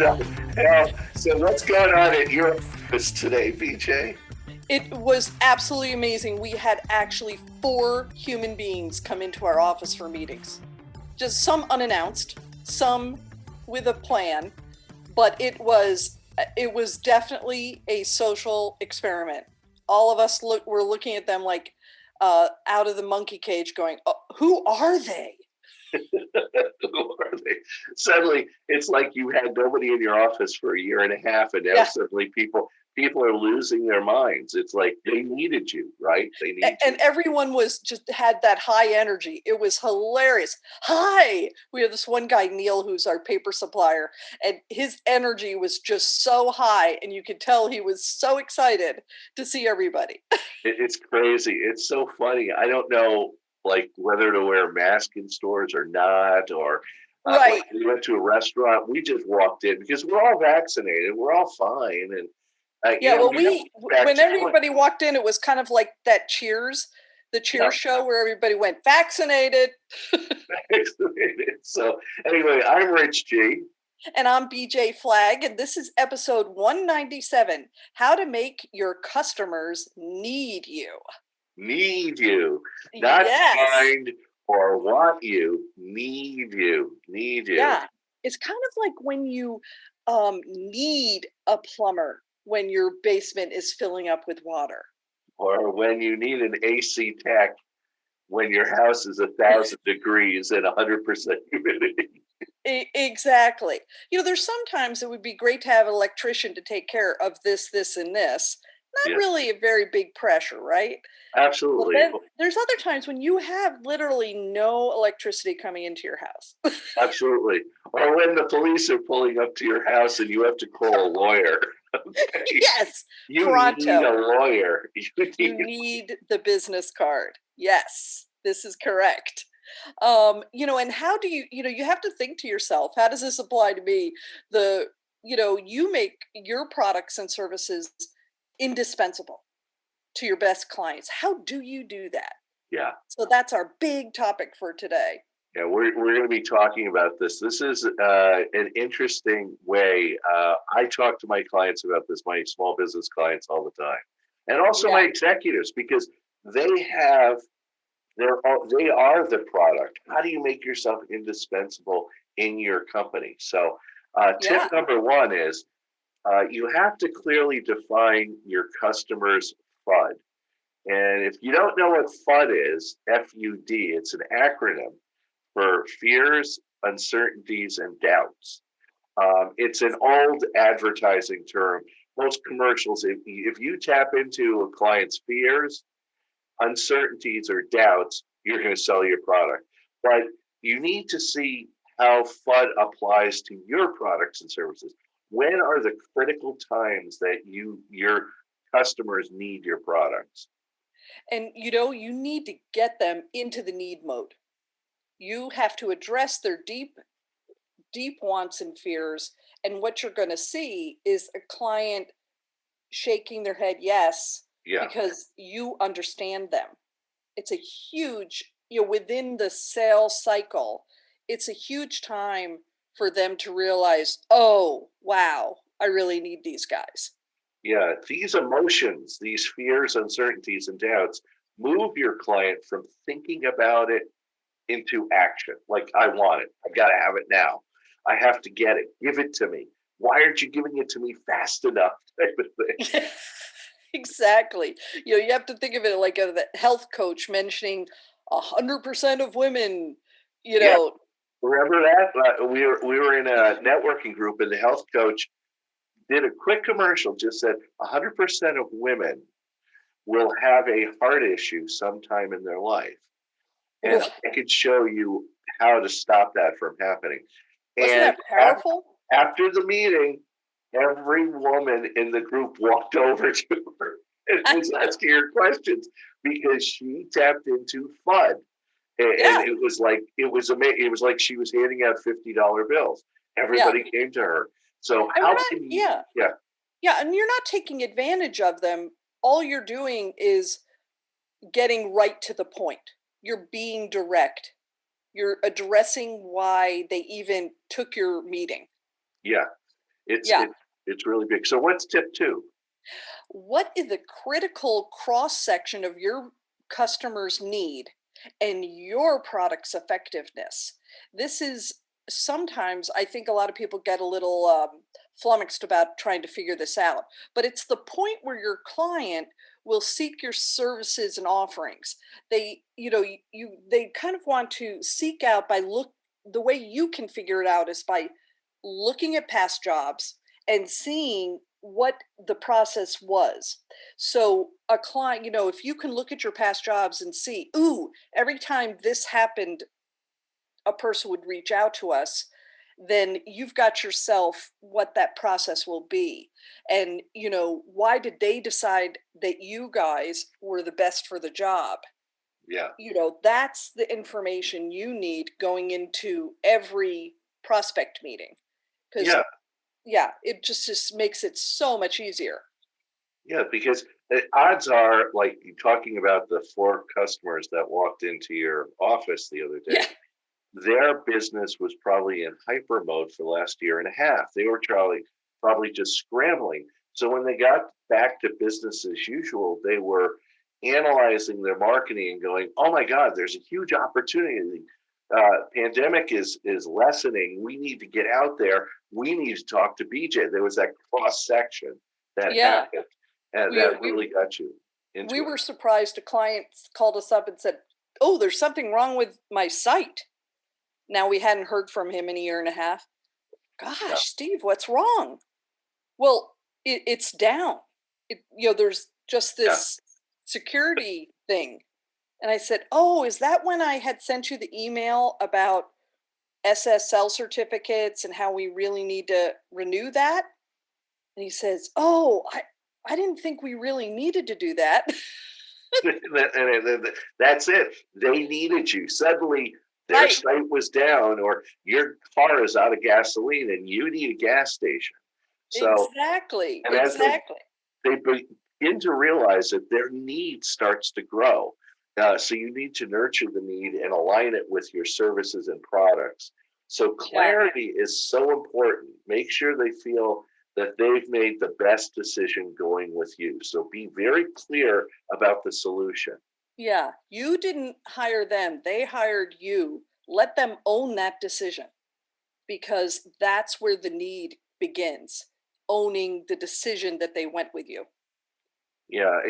So what's going on at your office today, BJ? It was absolutely amazing. We had actually 4 human beings come into our office for meetings. Just some unannounced, some with a plan, but it was definitely a social experiment. All of us were looking at them like out of the monkey cage, going, oh, "Who are they?" Who are they? Suddenly, it's like you had nobody in your office for a year and a half, and now Yeah, suddenly people are losing their minds. It's like they needed you, right? They need and you. everyone was just had that high energy. It was hilarious. Hi, we have this one guy, Neil, who's our paper supplier, and his energy was just so high, and you could tell he was so excited to see everybody. It's crazy. It's so funny. I don't know, like whether to wear a mask in stores or not, or like Right. we went to a restaurant. We just walked in because we're all vaccinated. We're all fine, and Yeah, well, we have when back everybody walked in, it was kind of like that Cheers, the yeah, Cheers show where everybody went vaccinated. vaccinated. So anyway, I'm Rich G. And I'm BJ Flagg, and this is episode 197, How to Make Your Customers Need You. Need you, not Yes. find or want you. Need you. Need you. Yeah. It's kind of like when you need a plumber when your basement is filling up with water. Or when you need an AC tech when your house is 1,000 degrees and 100% humidity. Exactly. There's sometimes it would be great to have an electrician to take care of this, and this. Not Yeah, really a very big pressure, right? Well, absolutely. then there's other times when you have literally no electricity coming into your house. Absolutely. Or when the police are pulling up to your house and you have to call a lawyer. Okay. Yes, You need a pronto. lawyer. You You need, need the business card. Yes, this is correct. And how do you have to think to yourself, how does this apply to me? You make your products and services indispensable to your best clients. How do you do that? yeah. So that's our big topic for today. Yeah, we're going to be talking about this. This is an interesting way. I talk to my clients about this, my small business clients all the time, and also my Yeah. executives because they have they are the product. How do you make yourself indispensable in your company? So, tip Yeah. number one is you have to clearly define your customer's FUD. And if you don't know what FUD is, FUD, it's an acronym for fears, uncertainties, and doubts. It's an old advertising term. Most commercials, if you tap into a client's fears, uncertainties, or doubts, you're going to sell your product. But you need to see how FUD applies to your products and services. When are the critical times that your customers need your products? And you need to get them into the need mode. You have to address their deep wants and fears, and what you're going to see is a client shaking their head yes Yeah, because you understand them. It's a huge, within the sales cycle, it's a huge time for them to realize, oh wow, I really need these guys. yeah. These emotions, these fears, uncertainties, and doubts move your client from thinking about it into action. Like, I want it. I got to have it now. I have to get it. Give it to me. Why aren't you giving it to me fast enough? Type of thing. Exactly. You have to think of it like the health coach mentioning 100% of women, you Yeah. know, Remember that? We were in a networking group, and the health coach did a quick commercial. Just said 100% of women will have a heart issue sometime in their life, and Ugh, I could show you how to stop that from happening. wasn't And that powerful? after the meeting, every woman in the group walked over to her and was asking her questions because she tapped into FUD. And Yeah, it was like she was handing out $50 bills. yeah. Everybody came to her. So And we're how not, can you? yeah, Yeah, yeah. And you're not taking advantage of them. All you're doing is getting right to the point. You're being direct. You're addressing why they even took your meeting. yeah. It's Yeah. it, it's really big. So what's tip two? What is the critical cross section of your customer's need and your product's effectiveness? This is sometimes I think a lot of people get a little flummoxed about trying to figure this out, but it's the point where your client will seek your services and offerings. They, they kind of want to seek out by look the way you can figure it out is by looking at past jobs and seeing what the process was. So a client, if you can look at your past jobs and see, ooh, every time this happened, a person would reach out to us, then you've got yourself what that process will be. And, why did they decide that you guys were the best for the job? Yeah. That's the information you need going into every prospect meeting. Because Yeah. yeah, it just makes it so much easier. Yeah, because odds are, like you talking about the four customers that walked into your office the other day, Yeah. their business was probably in hyper mode for the last year and a half. They were probably just scrambling. So when they got back to business as usual, they were analyzing their marketing and going, "Oh my God, there's a huge opportunity. Pandemic is lessening. We need to get out there. We need to talk to BJ." There was that cross section that Yeah. happened, and We that we really got you we into it. were surprised a client called us up and said, "Oh, there's something wrong with my site." Now we hadn't heard from him in a year and a half. Yeah, Gosh, Steve, what's wrong? Well, it's down. There's just yeah, this security thing. And I said, "Oh, is that when I had sent you the email about SSL certificates and how we really need to renew that?" And he says, "Oh, I didn't think we really needed to do that." and that's it. They needed you. Suddenly, their Right. site was down, or your car is out of gasoline, and you need a gas station. So, Exactly. and as Exactly. they begin to realize that their need starts to grow, so you need to nurture the need and align it with your services and products. So Yeah. clarity is so important. Make sure they feel that they've made the best decision going with you. So be very clear about the solution. Yeah. You didn't hire them, they hired you. Let them own that decision because that's where the need begins. Owning the decision that they went with you. Yeah,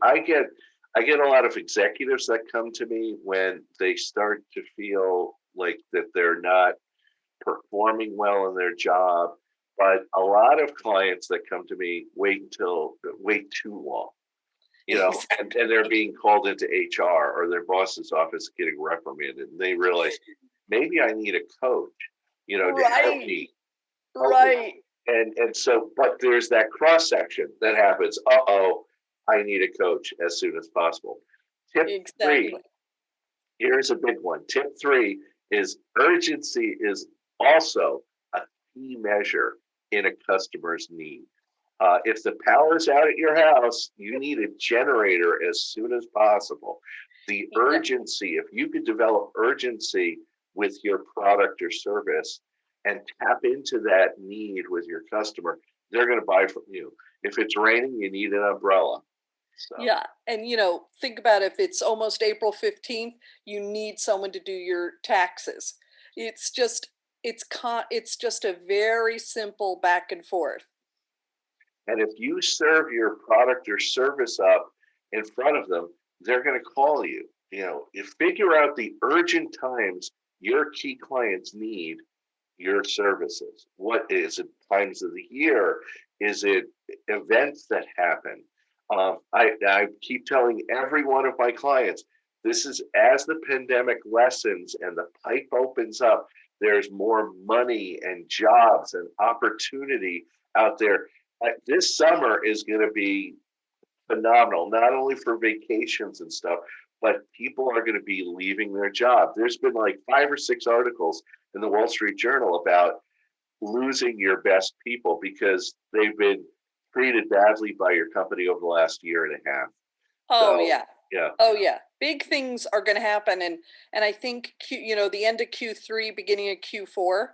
I get a lot of executives that come to me when they start to feel like that they're not performing well in their job. But a lot of clients that come to me wait too long, and they're Exactly. being called into HR or their boss's office getting reprimanded. And they realize maybe I need a coach, to Right. help me. Right. And so, but there's that cross section that happens. Oh, I need a coach as soon as possible. Tip three, Exactly. here's a big one. Tip three is urgency is also a key measure in a customer's need. If the power's out at your house, you need a generator as soon as possible. The Yeah. urgency, if you could develop urgency with your product or service and tap into that need with your customer, they're going to buy from you. If it's raining, you need an umbrella. So, Yeah. And think about if it's almost April 15th, you need someone to do your taxes. It's just it's just a very simple back and forth. and if you serve your product or service up in front of them, they're going to call you. You figure out the urgent times your key clients need your services. What is it? Times of the year? Is it events that happen? I keep telling every one of my clients, this is as the pandemic lessens and the pipe opens up, there's more money and jobs and opportunity out there. This summer is going to be phenomenal, not only for vacations and stuff, but people are going to be leaving their job. There's been like 5 or 6 articles in the Wall Street Journal about losing your best people because they've been treated badly by your company over the last year and a half. Oh So, yeah. yeah, Oh yeah. Big things are going to happen and I think the end of Q3, beginning of Q4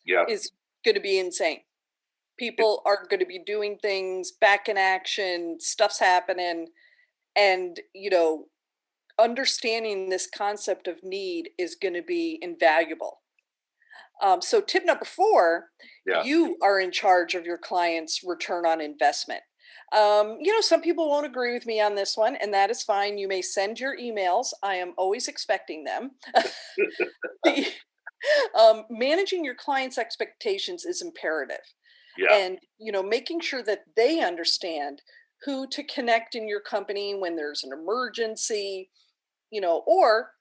yeah, is going to be insane. People are going to be doing things back in action, stuff's happening, and understanding this concept of need is going to be invaluable. So tip number 4, Yeah. you are in charge of your client's return on investment. Some people won't agree with me on this one, and that is fine. You may send your emails. I am always expecting them. The, managing your client's expectations is imperative, Yeah. and making sure that they understand who to connect in your company when there's an emergency, or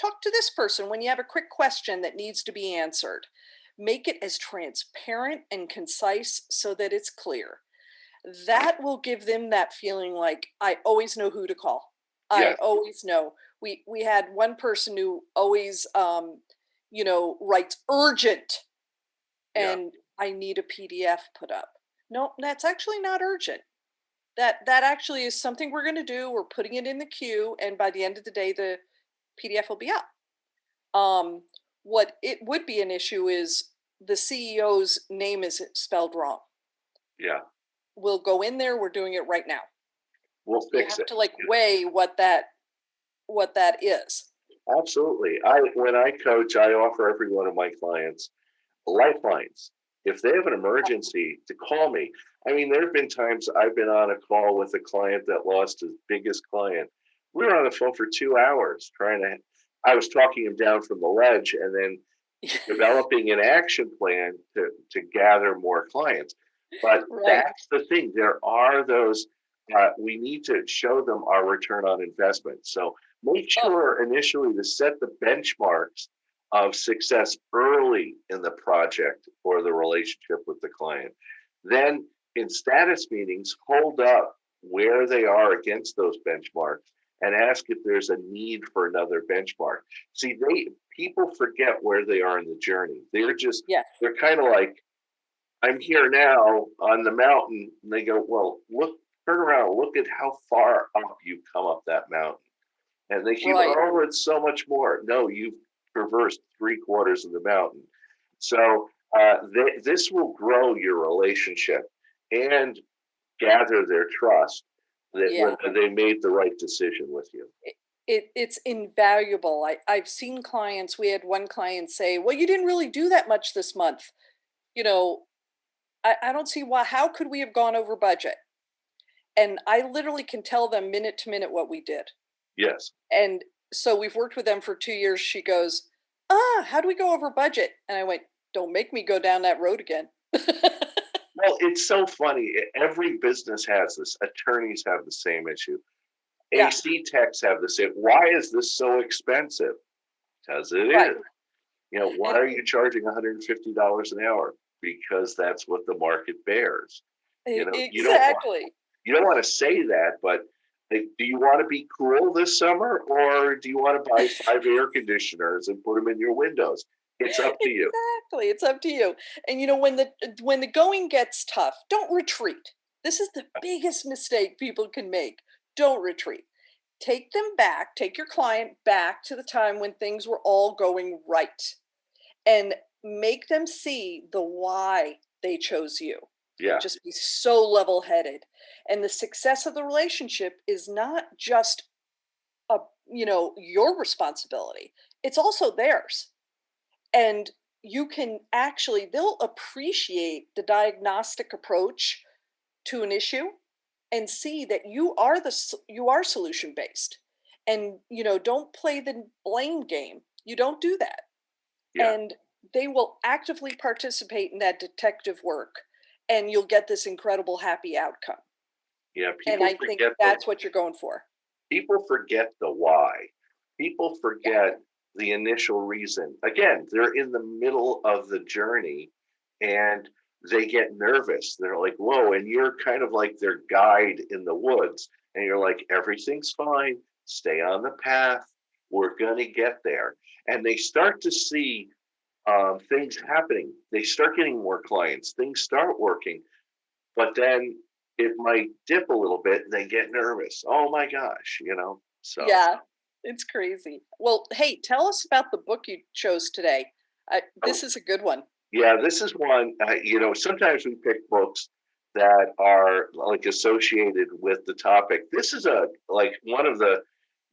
talk to this person when you have a quick question that needs to be answered. Make it as transparent and concise so that it's clear. That will give them that feeling like I always know who to call. I Yes. always know. We had one person who always writes urgent, Yeah. and I need a PDF put up. No, that's actually not urgent. That actually is something we're going to do. We're putting it in the queue, and by the end of the day the PDF will be up. What it would be an issue is the CEO's name is spelled wrong. Yeah. We'll go in there. We're doing it right now. We'll You fix have it. to weigh what that is. Absolutely. When I coach, I offer every one of my clients lifelines. If they have an emergency, to call me. I mean, there have been times I've been on a call with a client that lost his biggest client. We were on the phone for 2 hours I was talking him down from the ledge and then developing an action plan to gather more clients. But Right. that's the thing. There are those, we need to show them our return on investment. So make sure initially to set the benchmarks of success early in the project or the relationship with the client. Then in status meetings, hold up where they are against those benchmarks and ask if there's a need for another benchmark. See, people forget where they are in the journey. They're kind of like, I'm here now on the mountain. And they go, well, turn around, look at how far up you've come up that mountain. And they keep, Right. oh, it's so much more. No, you've traversed 3/4 of the mountain. So this will grow your relationship and gather their trust that Yeah. when they made the right decision with you. It's invaluable. I've seen clients. We had one client say, "Well, you didn't really do that much this month." You know, I don't see why. How could we have gone over budget? And I literally can tell them minute to minute what we did. Yes. And so we've worked with them for 2 years. She goes, how do we go over budget? And I went, don't make me go down that road again. Well, it's so funny. Every business has this. Attorneys have the same issue. Yeah. AC techs have the same. Why is this so expensive? Because it Right. is. Why are you charging $150 an hour? Because that's what the market bears. Exactly. You don't want to say that, but do you want to be cool this summer, or do you want to buy 5 air conditioners and put them in your windows? It's up to you. Exactly. It's up to you. And when the going gets tough, don't retreat. This is the biggest mistake people can make. Don't retreat. Take them back, take your client back to the time when things were all going right, and make them see the why they chose you. Yeah. Just be so level-headed. And the success of the relationship is not just your responsibility. It's also theirs. And you can actually they'll appreciate the diagnostic approach to an issue and see that you are solution based, and don't play the blame game. You don't do that. Yeah. And they will actively participate in that detective work, and you'll get this incredible happy outcome. Yeah. And I think that's what you're going for. People forget the why. People forget the initial reason. Again, they're in the middle of the journey and they get nervous. They're like, whoa, and you're kind of like their guide in the woods. And you're like, everything's fine. Stay on the path. We're going to get there. And they start to see things happening. They start getting more clients. Things start working. But then it might dip a little bit and they get nervous. Oh my gosh, So Yeah, it's crazy. Well, hey, tell us about the book you chose today. This is a good one. Yeah, this is one, sometimes we pick books that are like associated with the topic. This is like one of the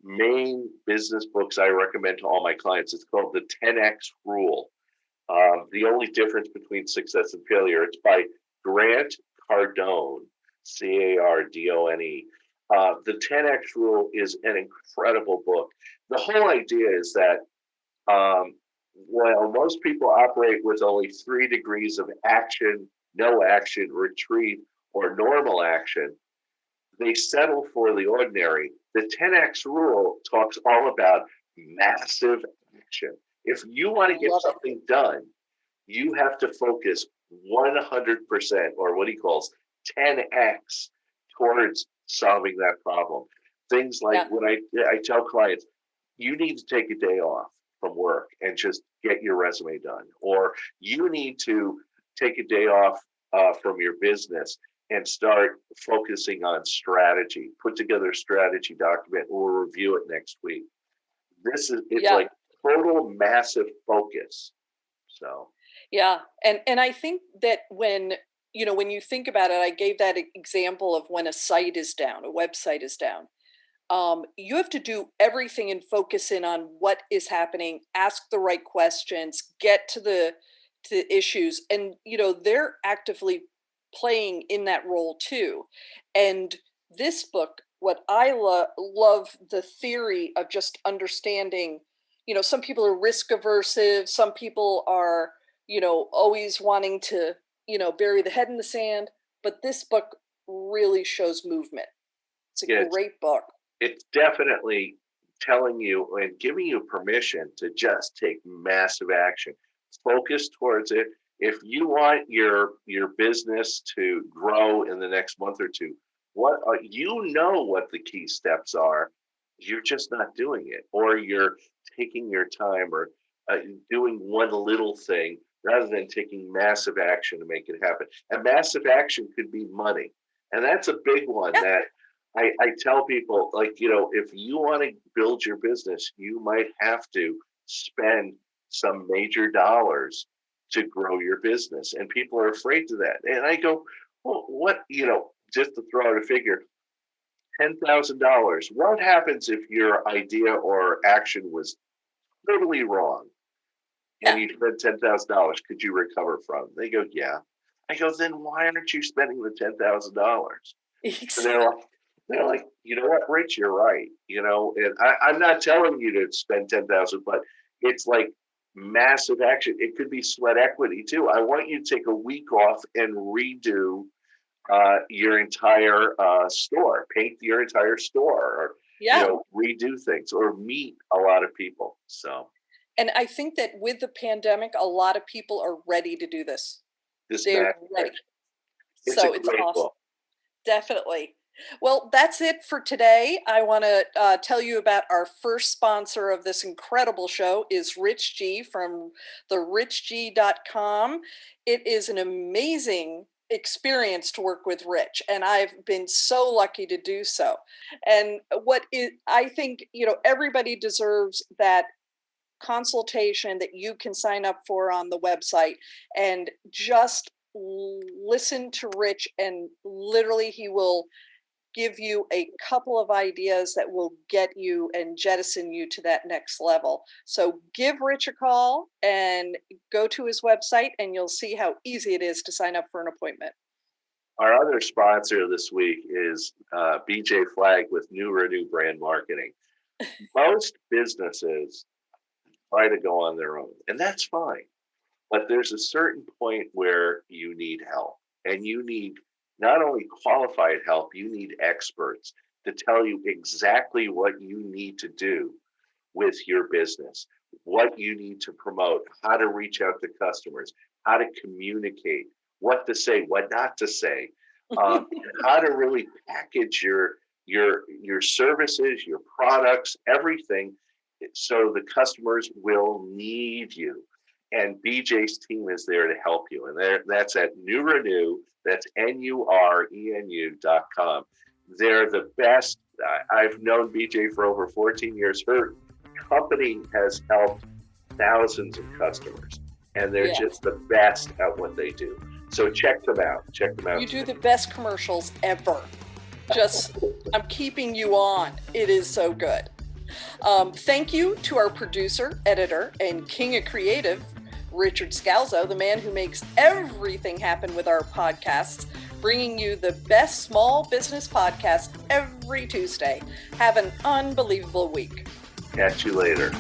main business books I recommend to all my clients. It's called The 10X Rule. The only difference between success and failure. It's by Grant Cardone, Cardone. The 10X Rule is an incredible book. The whole idea is that while most people operate with only 3 degrees of action, no action, retreat, or normal action, they settle for the ordinary. The 10X Rule talks all about massive action. If you want to get something done, you have to focus 100%, or what he calls 10X, towards solving that problem. Things like when I tell clients, you need to take a day off from work and just get your resume done, or you need to take a day off from your business and start focusing on strategy. Put together a strategy document. We'll review it next week. It's like total massive focus. So and I think that when you think about it, I gave that example of when a site is down, a website is down. You have to do everything and focus in on what is happening, ask the right questions, get to the issues, and they're actively playing in that role too. And this book, what I love the theory of just understanding, some people are risk aversive, some people are, always wanting to, bury the head in the sand, but this book really shows movement. It's a great book. It's definitely telling you and giving you permission to just take massive action. Focus towards it. If you want your business to grow in the next month or two, what the key steps are. You're just not doing it, or you're taking your time, or doing one little thing rather than taking massive action to make it happen. And massive action could be money, and that's a big one that I tell people, if you want to build your business, you might have to spend some major dollars to grow your business. And people are afraid to that. And I go, well, what, just to throw out a figure, $10,000. What happens if your idea or action was totally wrong and you spent $10,000? Could you recover from? They go, yeah. I go, then why aren't you spending the $10,000? Exactly. They're like, you know what, Rich, you're right. And I'm not telling you to spend $10,000, but it's like massive action. It could be sweat equity too. I want you to take a week off and redo your entire store, paint your entire store, or redo things, or meet a lot of people. So, and I think that with the pandemic, a lot of people are ready to do this. They're ready. So it's awesome. Book. Definitely. Well, that's it for today. I want to tell you about our first sponsor of this incredible show is Rich G from therichg.com. It is an amazing experience to work with Rich, and I've been so lucky to do so. And I think, everybody deserves that consultation that you can sign up for on the website, and just listen to Rich, and literally he will give you a couple of ideas that will get you and jettison you to that next level. So give Rich a call and go to his website, and you'll see how easy it is to sign up for an appointment. Our other sponsor this week is BJ Flagg with New Renew Brand Marketing. Most businesses try to go on their own, and that's fine. But there's a certain point where you need help, and you need not only qualified help, you need experts to tell you exactly what you need to do with your business, what you need to promote, how to reach out to customers, how to communicate, what to say, what not to say, how to really package your services, your products, everything, so the customers will need you. And BJ's team is there to help you. And that's at New Renew. That's NURENU.com. They're the best. I've known BJ for over 14 years. Her company has helped thousands of customers. and they're Yeah. just the best at what they do. So check them out. Check them out. You do the best commercials ever. Just, I'm keeping you on. It is so good. Thank you to our producer, editor, and king of creative, Richard Scalzo, the man who makes everything happen with our podcasts, bringing you the best small business podcast every Tuesday. Have an unbelievable week. Catch you later.